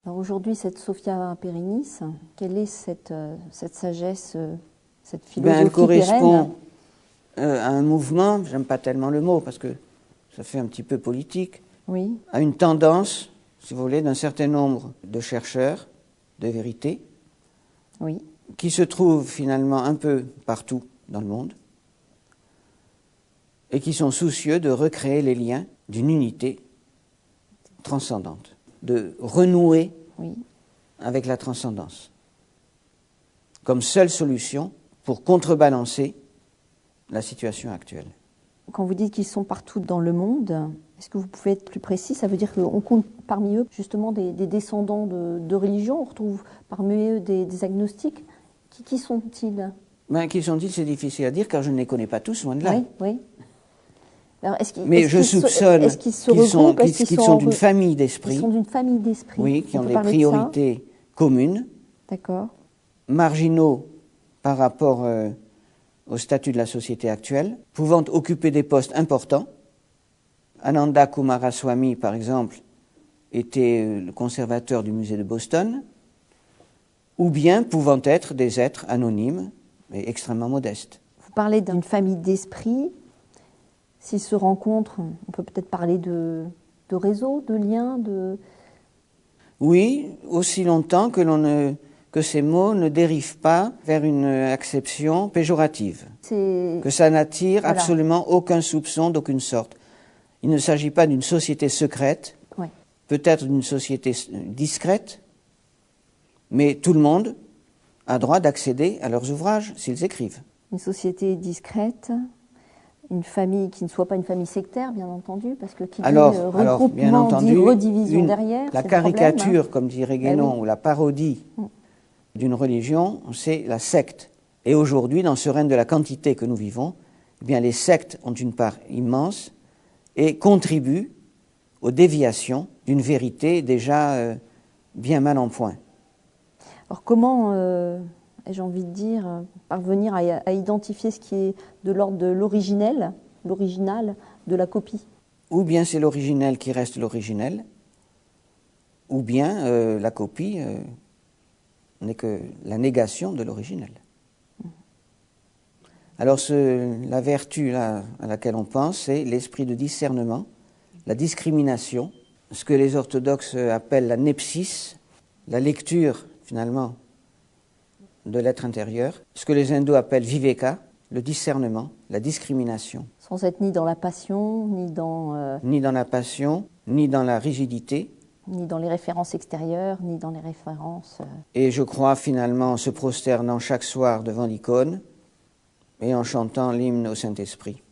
Alors aujourd'hui, cette Sophia Perennis, quelle est cette sagesse, cette philosophie Elle correspond pérenne à un mouvement, j'aime pas tellement le mot parce que ça fait un petit peu politique, oui. à une tendance, si vous voulez, d'un certain nombre de chercheurs de vérité, Oui. qui se trouvent finalement un peu partout dans le monde et qui sont soucieux de recréer les liens d'une unité transcendante, de renouer Oui. avec la transcendance, comme seule solution pour contrebalancer la situation actuelle. Quand vous dites qu'ils sont partout dans le monde, est-ce que vous pouvez être plus précis? Ça veut dire qu'on compte parmi eux justement des descendants de religions, on retrouve parmi eux des agnostiques. Qui sont-ils? Qui sont-ils? C'est difficile à dire car je ne les connais pas tous, loin de là. Oui, oui. Alors, mais je soupçonne qu'ils sont d'une famille d'esprit. Ils sont d'une famille d'esprit. Oui, qui ont des priorités communes. D'accord. Marginaux par rapport au statut de la société actuelle, pouvant occuper des postes importants. Ananda Coomaraswamy, par exemple, était le conservateur du musée de Boston, ou bien pouvant être des êtres anonymes mais extrêmement modestes. Vous parlez d'une famille d'esprit. S'ils se rencontrent, on peut peut-être parler de réseau, de lien, de... Oui, aussi longtemps que ces mots ne dérivent pas vers une acception péjorative. Que ça n'attire absolument aucun soupçon d'aucune sorte. Il ne s'agit pas d'une société secrète, peut-être d'une société discrète, mais tout le monde a droit d'accéder à leurs ouvrages s'ils écrivent. Une société discrète, une famille qui ne soit pas une famille sectaire, bien entendu, parce que qui dit regroupement dit redivision derrière. La caricature, comme dirait Guénon, ou la parodie d'une religion, c'est la secte. Et aujourd'hui, dans ce règne de la quantité que nous vivons, eh bien, les sectes ont une part immense et contribuent aux déviations d'une vérité déjà bien mal en point. Alors comment, j'ai envie de dire, parvenir à identifier ce qui est de l'ordre de l'originel, l'original, de la copie? Ou bien c'est l'originel qui reste l'originel, ou bien la copie n'est que la négation de l'originel. Alors la vertu là, à laquelle on pense, c'est l'esprit de discernement, la discrimination, ce que les orthodoxes appellent la nepsis, la lecture finalement de l'être intérieur, ce que les hindous appellent viveka, le discernement, la discrimination. Sans être ni dans la passion, ni dans... Ni dans la passion, ni dans la rigidité. Ni dans les références extérieures, ni dans les références... Et je crois finalement en se prosternant chaque soir devant l'icône et en chantant l'hymne au Saint-Esprit.